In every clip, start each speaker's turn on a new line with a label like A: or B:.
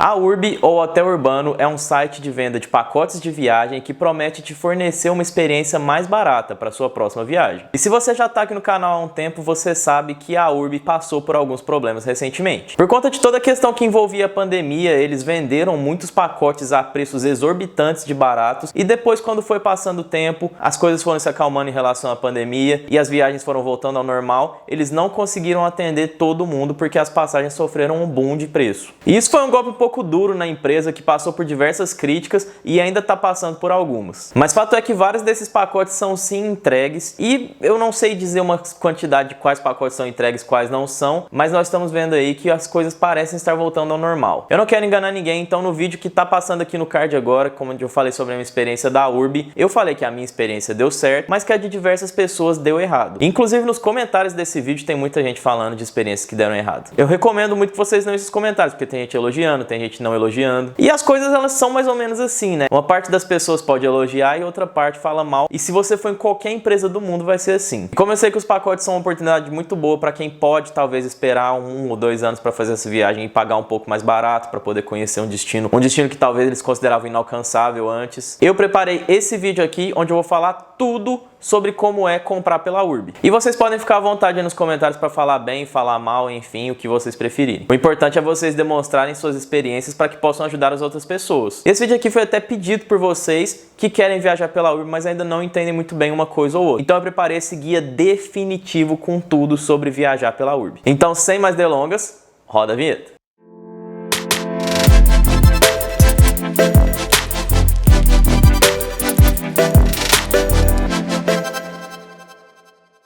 A: A Urbi, ou Hotel Urbano, é um site de venda de pacotes de viagem que promete te fornecer uma experiência mais barata para sua próxima viagem. E se você já está aqui no canal há um tempo, você sabe que a Urbi passou por alguns problemas recentemente. Por conta de toda a questão que envolvia a pandemia, eles venderam muitos pacotes a preços exorbitantes de baratos e depois, quando foi passando o tempo, as coisas foram se acalmando em relação à pandemia e as viagens foram voltando ao normal, eles não conseguiram atender todo mundo porque as passagens sofreram um boom de preço. E isso foi um golpe um pouco duro na empresa, que passou por diversas críticas e ainda está passando por algumas. Mas fato é que vários desses pacotes são sim entregues e eu não sei dizer uma quantidade de quais pacotes são entregues, quais não são, mas nós estamos vendo aí que as coisas parecem estar voltando ao normal. Eu não quero enganar ninguém, então no vídeo que está passando aqui no card agora, como eu falei sobre a minha experiência da Urbi, eu falei que a minha experiência deu certo, mas que a de diversas pessoas deu errado. Inclusive nos comentários desse vídeo tem muita gente falando de experiências que deram errado. Eu recomendo muito que vocês leiam esses comentários, porque tem gente elogiando, tem gente não elogiando. E as coisas, elas são mais ou menos assim, né? Uma parte das pessoas pode elogiar e outra parte fala mal. E se você for em qualquer empresa do mundo, vai ser assim. E como eu sei que os pacotes são uma oportunidade muito boa para quem pode talvez esperar 1 ou 2 anos para fazer essa viagem e pagar um pouco mais barato para poder conhecer um destino que talvez eles consideravam inalcançável antes, eu preparei esse vídeo aqui onde eu vou falar tudo sobre como é comprar pela Urbi. E vocês podem ficar à vontade aí nos comentários para falar bem, falar mal, enfim, o que vocês preferirem. O importante é vocês demonstrarem suas experiências para que possam ajudar as outras pessoas. Esse vídeo aqui foi até pedido por vocês que querem viajar pela Urbi, mas ainda não entendem muito bem uma coisa ou outra. Então eu preparei esse guia definitivo com tudo sobre viajar pela Urbi. Então, sem mais delongas, roda a vinheta.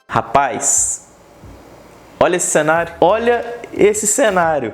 A: Rapaz, olha esse cenário, olha esse cenário.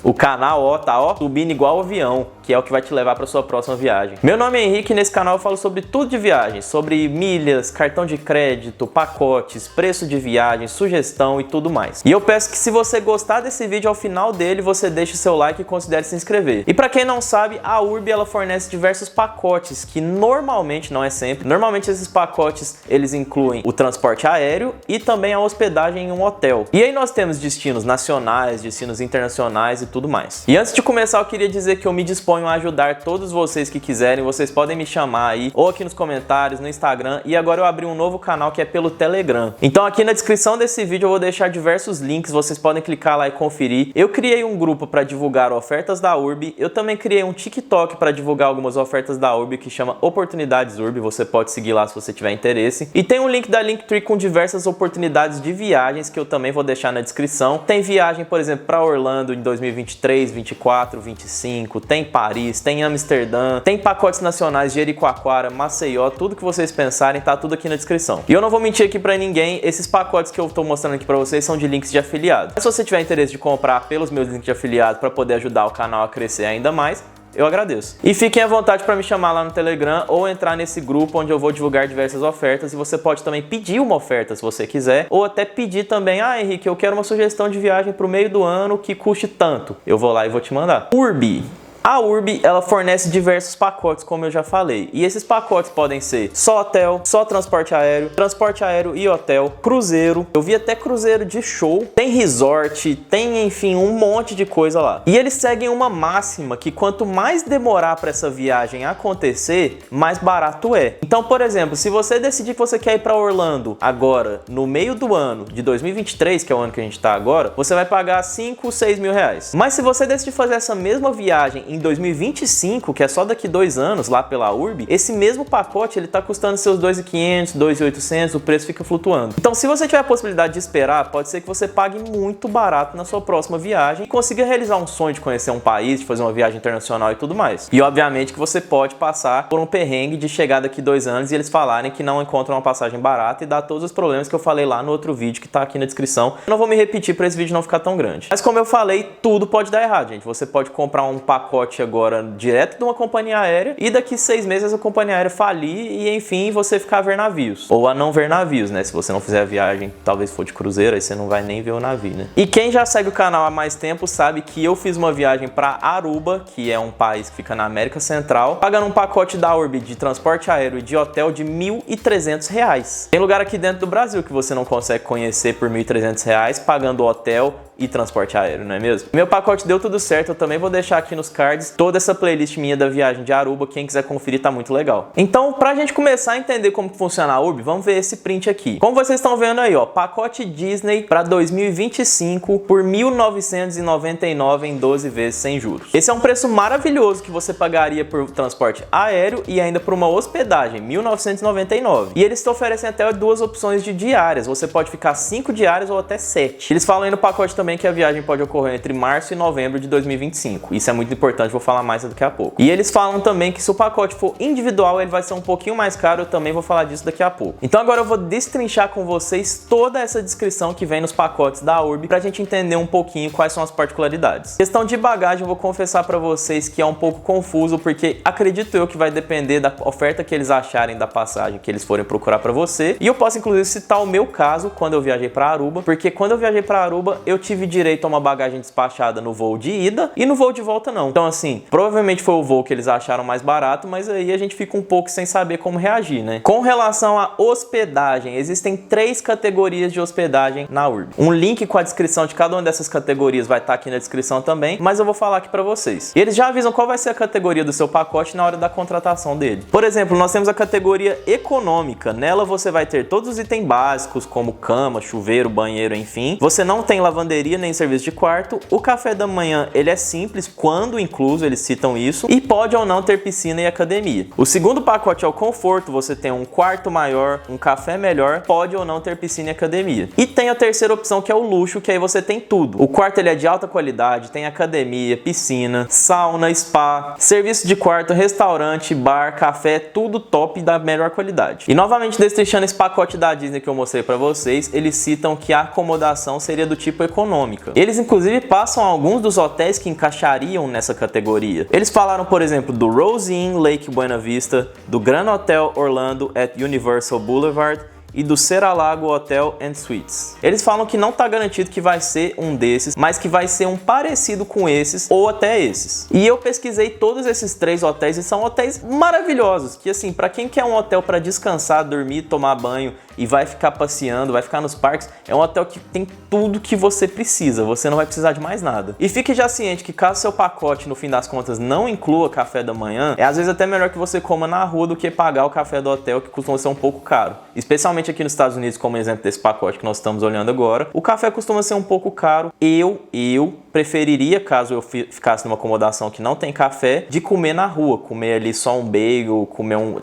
A: O canal, ó, tá, ó, subindo igual o avião, que é o que vai te levar para sua próxima viagem. Meu nome é Henrique e nesse canal eu falo sobre tudo de viagem, sobre milhas, cartão de crédito, pacotes, preço de viagem, sugestão e tudo mais. E eu peço que, se você gostar desse vídeo, ao final dele você deixe seu like e considere se inscrever. E para quem não sabe, a Urbi, ela fornece diversos pacotes que normalmente, não é sempre, normalmente esses pacotes eles incluem o transporte aéreo e também a hospedagem em um hotel. E aí nós temos destinos nacionais, destinos internacionais e tudo mais. E antes de começar, eu queria dizer que eu me disponho a ajudar todos vocês que quiserem. Vocês podem me chamar aí, ou aqui nos comentários, no Instagram, e agora eu abri um novo canal que é pelo Telegram. Então aqui na descrição desse vídeo eu vou deixar diversos links, vocês podem clicar lá e conferir. Eu criei um grupo para divulgar ofertas da Urbi, eu também criei um TikTok para divulgar algumas ofertas da Urbi que chama Oportunidades Urbi, você pode seguir lá se você tiver interesse. E tem um link da Linktree com diversas oportunidades de viagens que eu também vou deixar na descrição. Tem viagem, por exemplo, para Orlando em 2023, 24, 25, tem Paris, tem Amsterdã, tem pacotes nacionais de Jericoacoara, Maceió, tudo que vocês pensarem tá tudo aqui na descrição. E eu não vou mentir aqui pra ninguém, esses pacotes que eu tô mostrando aqui pra vocês são de links de afiliado. Mas se você tiver interesse de comprar pelos meus links de afiliado para poder ajudar o canal a crescer ainda mais, eu agradeço. E fiquem à vontade para me chamar lá no Telegram ou entrar nesse grupo onde eu vou divulgar diversas ofertas, e você pode também pedir uma oferta se você quiser, ou até pedir também: ah, Henrique, eu quero uma sugestão de viagem para o meio do ano que custe tanto. Eu vou lá e vou te mandar. Urbi. A Urbi, ela fornece diversos pacotes, como eu já falei, e esses pacotes podem ser só hotel, só transporte aéreo e hotel, cruzeiro, eu vi até cruzeiro de show, tem resort, tem, enfim, um monte de coisa lá. E eles seguem uma máxima que quanto mais demorar para essa viagem acontecer, mais barato é. Então, por exemplo, se você decidir que você quer ir para Orlando agora, no meio do ano de 2023, que é o ano que a gente tá agora, você vai pagar 5, 6 mil reais. Mas se você decidir fazer essa mesma viagem em 2025, que é só daqui 2 anos, lá pela Urbi, esse mesmo pacote ele tá custando seus 2.500, 2.800, o preço fica flutuando. Então, se você tiver a possibilidade de esperar, pode ser que você pague muito barato na sua próxima viagem e consiga realizar um sonho de conhecer um país, de fazer uma viagem internacional e tudo mais. E obviamente que você pode passar por um perrengue de chegar daqui 2 anos e eles falarem que não encontram uma passagem barata e dar todos os problemas que eu falei lá no outro vídeo que tá aqui na descrição. Eu não vou me repetir para esse vídeo não ficar tão grande. Mas como eu falei, tudo pode dar errado, gente. Você pode comprar um pacote agora direto de uma companhia aérea e daqui 6 meses a companhia aérea falir e, enfim, você ficar a ver navios. Ou a não ver navios, né? Se você não fizer a viagem, talvez for de cruzeiro, aí você não vai nem ver o navio, né? E quem já segue o canal há mais tempo sabe que eu fiz uma viagem para Aruba, que é um país que fica na América Central, pagando um pacote da Urbi de transporte aéreo e de hotel de R$1.300. Tem lugar aqui dentro do Brasil que você não consegue conhecer por R$1.300, pagando hotel e transporte aéreo, não é mesmo? Meu pacote deu tudo certo, eu também vou deixar aqui nos cards toda essa playlist minha da viagem de Aruba, quem quiser conferir tá muito legal. Então, pra gente começar a entender como funciona a Urbi, vamos ver esse print aqui. Como vocês estão vendo aí, ó, pacote Disney para 2025 por R$ 1.999 em 12 vezes sem juros. Esse é um preço maravilhoso que você pagaria por transporte aéreo e ainda por uma hospedagem, R$ 1.999. E eles te oferecem até duas opções de diárias, você pode ficar 5 diárias ou até 7. Eles falam aí no pacote também que a viagem pode ocorrer entre março e novembro de 2025. Isso é muito importante, vou falar mais daqui a pouco. E eles falam também que se o pacote for individual, ele vai ser um pouquinho mais caro, eu também vou falar disso daqui a pouco. Então agora eu vou destrinchar com vocês toda essa descrição que vem nos pacotes da Urbi pra gente entender um pouquinho quais são as particularidades. Questão de bagagem, eu vou confessar pra vocês que é um pouco confuso, porque acredito eu que vai depender da oferta que eles acharem da passagem que eles forem procurar pra você. E eu posso inclusive citar o meu caso quando eu viajei pra Aruba, porque quando eu viajei pra Aruba, eu tive direito a uma bagagem despachada no voo de ida e no voo de volta não. Então assim, provavelmente foi o voo que eles acharam mais barato, mas aí a gente fica um pouco sem saber como reagir, né? Com relação à hospedagem, existem 3 categorias de hospedagem na Urbi. Um link com a descrição de cada uma dessas categorias vai estar aqui na descrição também, mas eu vou falar aqui pra vocês. E eles já avisam qual vai ser a categoria do seu pacote na hora da contratação dele. Por exemplo, nós temos a categoria econômica. Nela você vai ter todos os itens básicos, como cama, chuveiro, banheiro, enfim. Você não tem lavanderia nem serviço de quarto. O café da manhã, ele é simples, quando incluso, eles citam isso. E pode ou não ter piscina e academia. O segundo pacote é o conforto. Você tem um quarto maior, um café melhor, pode ou não ter piscina e academia. E tem a terceira opção, que é o luxo, que aí você tem tudo. O quarto ele é de alta qualidade, tem academia, piscina, sauna, spa, serviço de quarto, restaurante, bar, café, tudo top da melhor qualidade. E novamente destrinchando esse pacote da Disney que eu mostrei pra vocês, eles citam que a acomodação seria do tipo econômica. Eles inclusive passam alguns dos hotéis que encaixariam nessa categoria. Eles falaram, por exemplo, do Rose Inn Lake Buena Vista, do Grand Hotel Orlando at Universal Boulevard e do Serra-Lago Hotel and Suites. Eles falam que não tá garantido que vai ser um desses, mas que vai ser um parecido com esses ou até esses. E eu pesquisei todos esses 3 hotéis e são hotéis maravilhosos, que assim, para quem quer um hotel para descansar, dormir, tomar banho e vai ficar passeando, vai ficar nos parques, é um hotel que tem tudo que você precisa, você não vai precisar de mais nada. E fique já ciente que caso seu pacote no fim das contas não inclua café da manhã, é às vezes até melhor que você coma na rua do que pagar o café do hotel, que costuma ser um pouco caro. Especialmente aqui nos Estados Unidos, como exemplo desse pacote que nós estamos olhando agora, o café costuma ser um pouco caro. Eu preferiria, caso eu ficasse numa acomodação que não tem café, de comer na rua, comer ali só um bagel,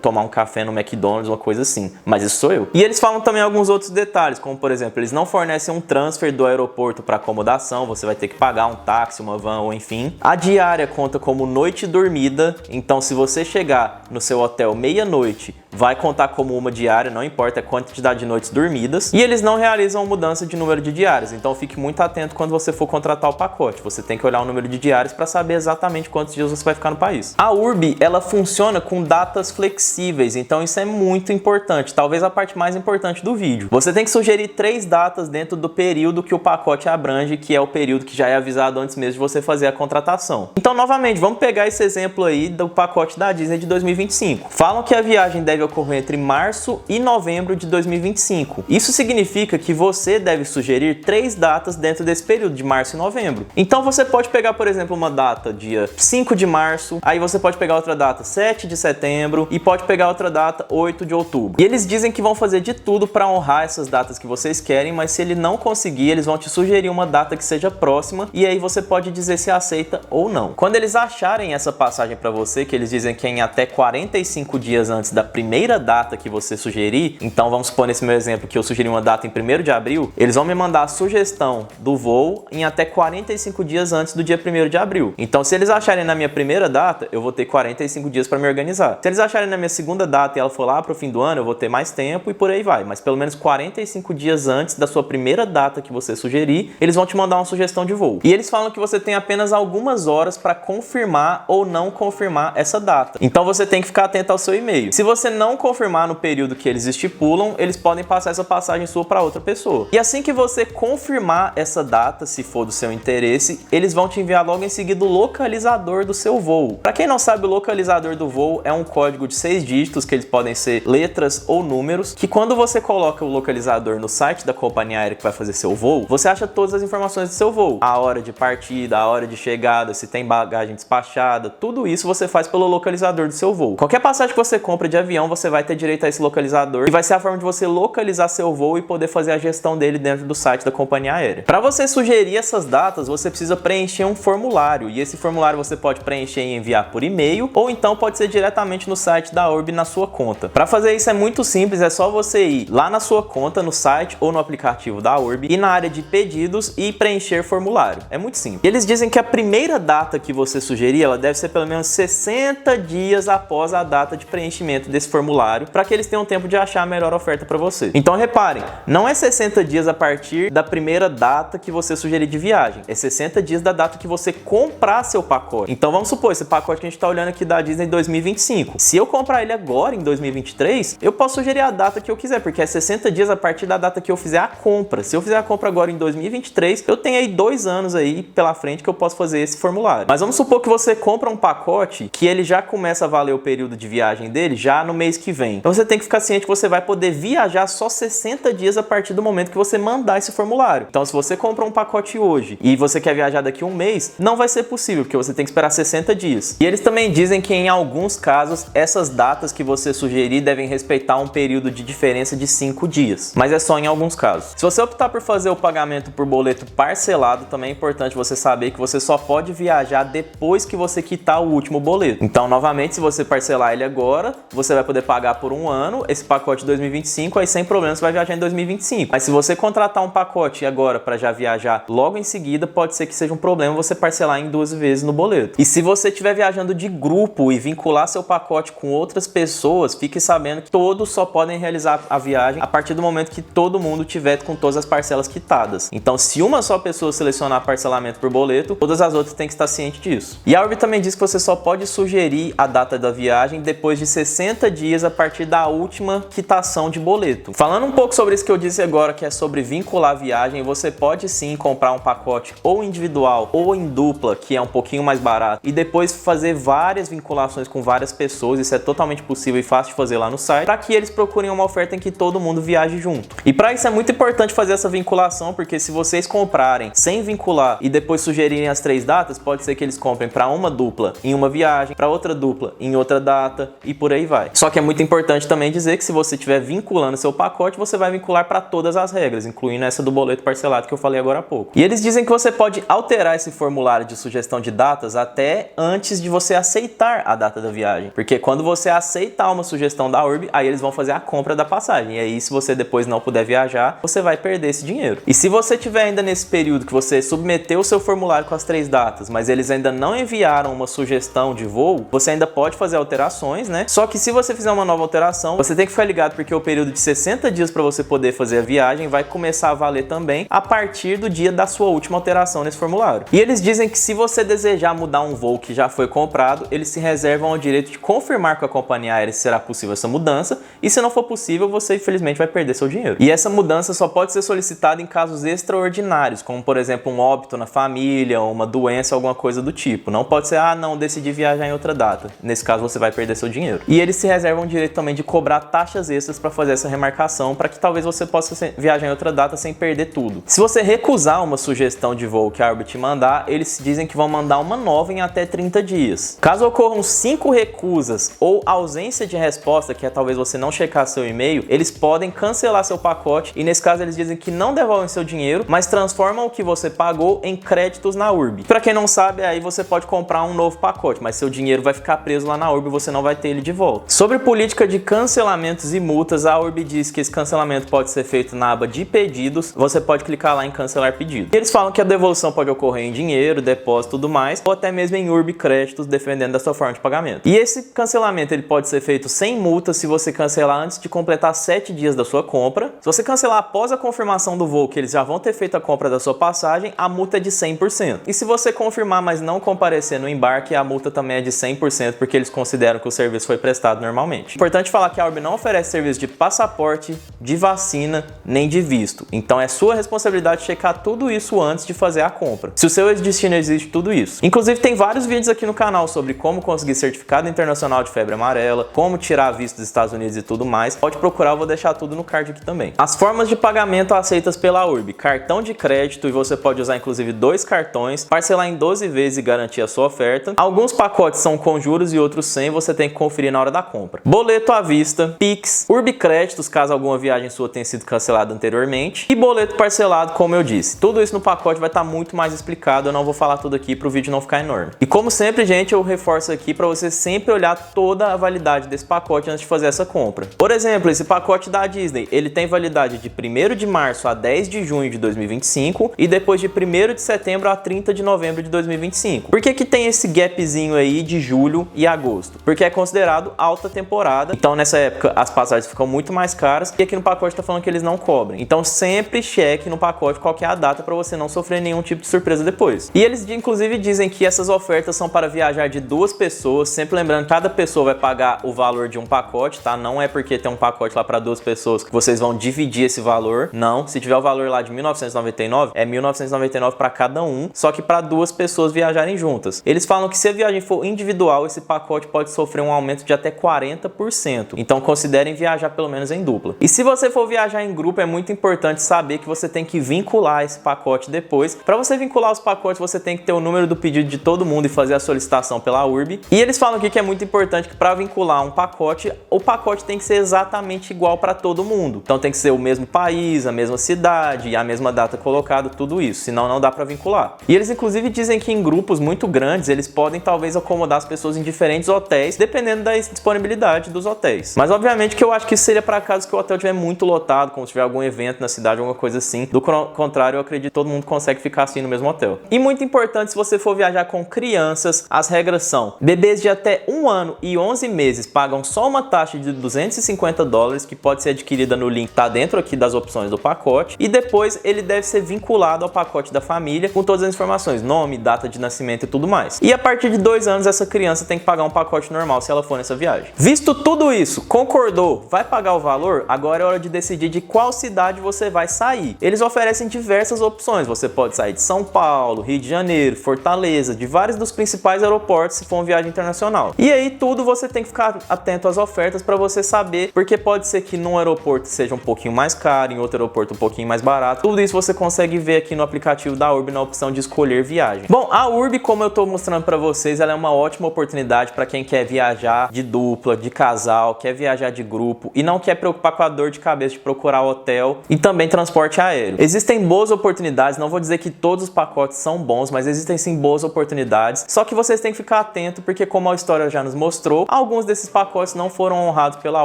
A: tomar um café no McDonald's, uma coisa assim. Mas isso sou eu. E eles falam também alguns outros detalhes, como por exemplo, eles não fornecem um transfer do aeroporto para acomodação, você vai ter que pagar um táxi, uma van ou enfim. A diária conta como noite dormida, então se você chegar no seu hotel meia-noite, vai contar como uma diária, não importa a quantidade de noites dormidas. E eles não realizam mudança de número de diárias, então fique muito atento quando você for contratar o pacote. Você tem que olhar o número de diárias para saber exatamente quantos dias você vai ficar no país. A Urbi, ela funciona com datas flexíveis, então isso é muito importante, talvez a parte mais importante do vídeo. Você tem que sugerir 3 datas dentro do período que o pacote abrange, que é o período que já é avisado antes mesmo de você fazer a contratação. Então, novamente, vamos pegar esse exemplo aí do pacote da Disney de 2025. Falam que a viagem deve ocorrer entre março e novembro de 2025. Isso significa que você deve sugerir 3 datas dentro desse período de março e novembro. Então você pode pegar, por exemplo, uma data dia 5 de março, aí você pode pegar outra data 7 de setembro e pode pegar outra data 8 de outubro. E eles dizem que vão fazer de tudo para honrar essas datas que vocês querem, mas se ele não conseguir, eles vão te sugerir uma data que seja próxima e aí você pode dizer se aceita ou não. Quando eles acharem essa passagem para você, que eles dizem que é em até 45 dias antes da primeira data que você sugerir, então vamos supor nesse meu exemplo que eu sugeri uma data em 1º de abril, eles vão me mandar a sugestão do voo em até 45 dias antes do dia 1º de abril. Então se eles acharem na minha primeira data, eu vou ter 45 dias para me organizar. Se eles acharem na minha segunda data e ela for lá pro fim do ano, eu vou ter mais tempo e por aí vai. Mas pelo menos 45 dias antes da sua primeira data que você sugerir, eles vão te mandar uma sugestão de voo. E eles falam que você tem apenas algumas horas para confirmar ou não confirmar essa data. Então você tem que ficar atento ao seu e-mail. Se você não confirmar no período que eles estipulam, eles podem passar essa passagem sua para outra pessoa. E assim que você confirmar essa data, se for do seu interesse, eles vão te enviar logo em seguida o localizador do seu voo. Para quem não sabe, o localizador do voo é um código de 6 dígitos, que eles podem ser letras ou números, que quando você coloca o localizador no site da companhia aérea que vai fazer seu voo, você acha todas as informações do seu voo. A hora de partida, a hora de chegada, se tem bagagem despachada, tudo isso você faz pelo localizador do seu voo. Qualquer passagem que você compra de avião, você vai ter direito a esse localizador e vai ser a forma de você localizar seu voo e poder fazer a gestão dele dentro do site da companhia aérea. Para você sugerir essas datas, você precisa preencher um formulário, e esse formulário você pode preencher e enviar por e-mail, ou então pode ser diretamente no site da Orbi na sua conta. Para fazer isso é muito simples, é só você ir lá na sua conta, no site ou no aplicativo da Orbi, e na área de pedidos e preencher formulário. É muito simples. E eles dizem que a primeira data que você sugerir, ela deve ser pelo menos 60 dias após a data de preenchimento desse formulário, para que eles tenham tempo de achar a melhor oferta para você. Então reparem, não é 60 dias a partir da primeira data que você sugerir de viagem, é 60 dias da data que você comprar seu pacote. Então vamos supor, esse pacote que a gente está olhando aqui da Disney 2025, se eu comprar ele agora em 2023, eu posso sugerir a data que eu quiser, porque é 60 dias a partir da data que eu fizer a compra. Se eu fizer a compra agora em 2023, eu tenho aí 2 anos aí pela frente que eu posso fazer esse formulário. Mas vamos supor que você compra um pacote que ele já começa a valer o período de viagem dele já no mês que vem. Então você tem que ficar ciente que você vai poder viajar só 60 dias a partir do momento que você mandar esse formulário. Então se você compra um pacote hoje e você quer viajar daqui a um mês, não vai ser possível, porque você tem que esperar 60 dias. E eles também dizem que em alguns casos, essas datas que você sugerir devem respeitar um período de diferença de 5 dias. Mas é só em alguns casos. Se você optar por fazer o pagamento por boleto parcelado, também é importante você saber que você só pode viajar depois que você quitar o último boleto. Então, novamente, se você parcelar ele agora, você vai poder pagar por um ano esse pacote de 2025, aí sem problema você vai viajar em 2025. Mas se você contratar um pacote agora para já viajar logo em seguida, pode ser que seja um problema você parcelar em 2 vezes no boleto. E se você estiver viajando de grupo e vincular seu pacote com outras pessoas, fique sabendo que todos só podem realizar a viagem a partir do momento que todo mundo tiver com todas as parcelas quitadas. Então, se uma só pessoa selecionar parcelamento por boleto, todas as outras têm que estar cientes disso. E a Orbi também diz que você só pode sugerir a data da viagem depois de 60 dias a partir da última quitação de boleto. Falando um pouco sobre isso que eu disse agora, que é sobre vincular a viagem, você pode sim comprar um pacote ou individual ou em dupla, que é um pouquinho mais barato, e depois fazer várias vinculações com várias pessoas. Isso é totalmente possível e fácil de fazer lá no site, para que eles procurem uma oferta em que todo mundo viaje junto. E para isso é muito importante fazer essa vinculação, porque se vocês comprarem sem vincular e depois sugerirem as 3 datas, pode ser que eles comprem para uma dupla em uma viagem, para outra dupla em outra data e por aí vai. Só que é muito importante também dizer que se você estiver vinculando seu pacote, você vai vincular para todas as regras, incluindo essa do boleto parcelado que eu falei agora há pouco. E eles dizem que você pode alterar esse formulário de sugestão de datas até antes de você aceitar a data da viagem, porque quando você aceitar uma sugestão da Orbi, aí eles vão fazer a compra da passagem, e aí se você depois não puder viajar, você vai perder esse dinheiro. E se você tiver ainda nesse período que você submeteu o seu formulário com as 3 datas, mas eles ainda não enviaram uma sugestão de voo, você ainda pode fazer alterações, né? Só que se você fizer uma nova alteração, você tem que ficar ligado, porque o período de 60 dias para você poder fazer a viagem vai começar a valer também a partir do dia da sua última alteração nesse formulário. E eles dizem que se você desejar mudar um voo que já foi comprado, eles se reservam o direito de confirmar com a companhia aérea se será possível essa mudança, e se não for possível, você infelizmente vai perder seu dinheiro. E essa mudança só pode ser solicitada em casos extraordinários, como por exemplo um óbito na família, ou uma doença, alguma coisa do tipo. Não pode ser, não, decidi viajar em outra data. Nesse caso você vai perder seu dinheiro. E eles se reservam o direito também de cobrar taxas extras para fazer essa remarcação, para que talvez você possa viajar em outra data sem perder tudo. Se você recusar uma sugestão de voo que a Orbi te mandar, eles dizem que vão mandar uma nova em até 30 dias. Caso ocorram 5 recusas ou ausência de resposta, que é talvez você não checar seu e-mail, eles podem cancelar seu pacote, e nesse caso eles dizem que não devolvem seu dinheiro, mas transformam o que você pagou em créditos na Orbi. Para quem não sabe, aí você pode comprar um novo pacote, mas seu dinheiro vai ficar preso lá na Orbi e você não vai ter ele de volta. Sobre política de cancelamentos e multas, a Orbi diz que esse cancelamento pode ser feito na aba de pedidos. Você pode clicar lá em cancelar pedido. E eles falam que a devolução pode ocorrer em dinheiro, depósito e tudo mais, ou até mesmo em Orbi créditos, dependendo da sua forma de pagamento. E esse cancelamento ele pode ser feito sem multa se você cancelar antes de completar 7 dias da sua compra. Se você cancelar após a confirmação do voo, que eles já vão ter feito a compra da sua passagem, a multa é de 100%. E se você confirmar, mas não comparecer no embarque, a multa também é de 100%, porque eles consideram que o serviço foi prestado normalmente. realmente. Importante falar que a Urb não oferece serviço de passaporte, de vacina, nem de visto. Então é sua responsabilidade checar tudo isso antes de fazer a compra. Se o seu destino exige tudo isso. Inclusive tem vários vídeos aqui no canal sobre como conseguir certificado internacional de febre amarela, como tirar visto dos Estados Unidos e tudo mais. Pode procurar, eu vou deixar tudo no card aqui também. As formas de pagamento aceitas pela Urb: cartão de crédito, e você pode usar inclusive 2 cartões, parcelar em 12 vezes e garantir a sua oferta. Alguns pacotes são com juros e outros sem, você tem que conferir na hora da compra. Boleto à vista, Pix, Urb Créditos, caso alguma viagem sua tenha sido cancelada anteriormente, e boleto parcelado, como eu disse. Tudo isso no pacote vai estar muito mais explicado, eu não vou falar tudo aqui para o vídeo não ficar enorme. E como sempre, gente, eu reforço aqui para você sempre olhar toda a validade desse pacote antes de fazer essa compra. Por exemplo, esse pacote da Disney, ele tem validade de 1º de março a 10 de junho de 2025 e depois de 1º de setembro a 30 de novembro de 2025. Por que que tem esse gapzinho aí de julho e agosto? Porque é considerado alta temporada, então nessa época as passagens ficam muito mais caras e aqui no pacote tá falando que eles não cobrem. Então sempre cheque no pacote qual que é a data para você não sofrer nenhum tipo de surpresa depois. E eles inclusive dizem que essas ofertas são para viajar de 2 pessoas, sempre lembrando que cada pessoa vai pagar o valor de um pacote, tá? Não é porque tem um pacote lá para 2 pessoas que vocês vão dividir esse valor, não. Se tiver o valor lá de 1.999, é 1.999 para cada um, só que para 2 pessoas viajarem juntas. Eles falam que se a viagem for individual, esse pacote pode sofrer um aumento de até 40%. Então considerem viajar pelo menos em dupla. E se você for viajar em grupo, é muito importante saber que você tem que vincular esse pacote depois. Para você vincular os pacotes, você tem que ter o número do pedido de todo mundo e fazer a solicitação pela Urb. E eles falam aqui que é muito importante que para vincular um pacote, o pacote tem que ser exatamente igual para todo mundo. Então tem que ser o mesmo país, a mesma cidade e a mesma data colocada, tudo isso, senão não dá para vincular. E eles inclusive dizem que em grupos muito grandes, eles podem talvez acomodar as pessoas em diferentes hotéis, dependendo da disponibilidade dos hotéis. Mas obviamente que eu acho que isso seria para casos que o hotel estiver muito lotado, como se tiver algum evento na cidade, alguma coisa assim. Do contrário, eu acredito que todo mundo consegue ficar assim no mesmo hotel. E muito importante, se você for viajar com crianças, as regras são: bebês de até 1 ano e 11 meses pagam só uma taxa de $250, que pode ser adquirida no link que tá dentro aqui das opções do pacote, e depois ele deve ser vinculado ao pacote da família com todas as informações, nome, data de nascimento e tudo mais. E a partir de 2 anos, essa criança tem que pagar um pacote normal se ela for nessa viagem. Visto tudo isso, concordou, vai pagar o valor? Agora é hora de decidir de qual cidade você vai sair. Eles oferecem diversas opções, você pode sair de São Paulo, Rio de Janeiro, Fortaleza, de vários dos principais aeroportos se for uma viagem internacional. E aí tudo você tem que ficar atento às ofertas para você saber, porque pode ser que num aeroporto seja um pouquinho mais caro, em outro aeroporto um pouquinho mais barato. Tudo isso você consegue ver aqui no aplicativo da Urb na opção de escolher viagem. Bom, a Urb, como eu tô mostrando para vocês, ela é uma ótima oportunidade para quem quer viajar de dupla, de casal, quer viajar de grupo e não quer preocupar com a dor de cabeça de procurar hotel e também transporte aéreo. Existem boas oportunidades, não vou dizer que todos os pacotes são bons, mas existem sim boas oportunidades, só que vocês têm que ficar atento porque, como a história já nos mostrou, alguns desses pacotes não foram honrados pela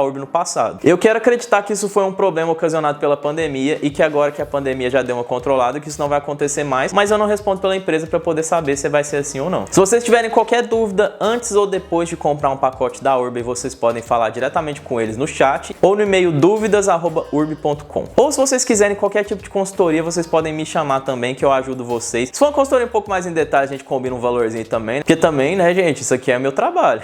A: Urb no passado. Eu quero acreditar que isso foi um problema ocasionado pela pandemia e que agora que a pandemia já deu uma controlada, que isso não vai acontecer mais, mas eu não respondo pela empresa para poder saber se vai ser assim ou não. Se vocês tiverem qualquer dúvida antes ou depois de comprar um pacote da Urb, vocês podem falar diretamente com eles no chat ou no e-mail dúvidas@urb.com. Ou se vocês quiserem qualquer tipo de consultoria, vocês podem me chamar também que eu ajudo vocês. Se for uma consultoria um pouco mais em detalhe, a gente combina um valorzinho também, porque também, né, gente, isso aqui é meu trabalho.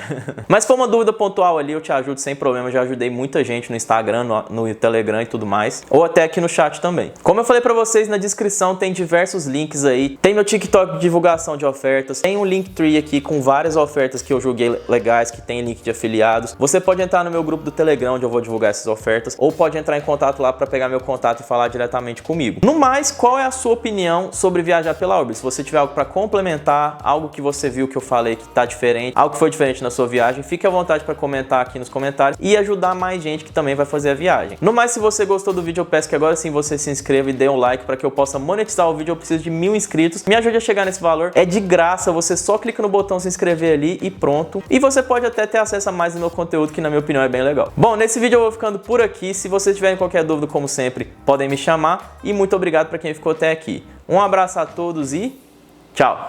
A: Mas se for uma dúvida pontual ali, eu te ajudo sem problema. Já ajudei muita gente no Instagram, no Telegram e tudo mais, ou até aqui no chat também. Como eu falei pra vocês, na descrição tem diversos links aí. Tem meu TikTok de divulgação de ofertas, tem um Linktree aqui com várias ofertas que eu julguei legais, que tem link de afiliados. Você pode entrar no meu grupo do Telegram, onde eu vou divulgar essas ofertas, ou pode entrar em contato lá para pegar meu contato e falar diretamente comigo. No mais, qual é a sua opinião sobre viajar pela Urb? Se você tiver algo para complementar, algo que você viu que eu falei que tá diferente, algo que foi diferente na sua viagem, fique à vontade para comentar aqui nos comentários e ajudar mais gente que também vai fazer a viagem. No mais, se você gostou do vídeo, eu peço que agora sim você se inscreva e dê um like para que eu possa monetizar o vídeo. Eu preciso de 1000 inscritos. Me ajude a chegar nesse valor. É de graça, você só clica no botão se inscrever ali e pronto. E você pode até ter acesso a mais do meu conteúdo, que na minha opinião é bem legal. Bom, nesse vídeo eu vou ficando por aqui. Se vocês tiverem qualquer dúvida, como sempre, podem me chamar. E muito obrigado para quem ficou até aqui. Um abraço a todos e tchau!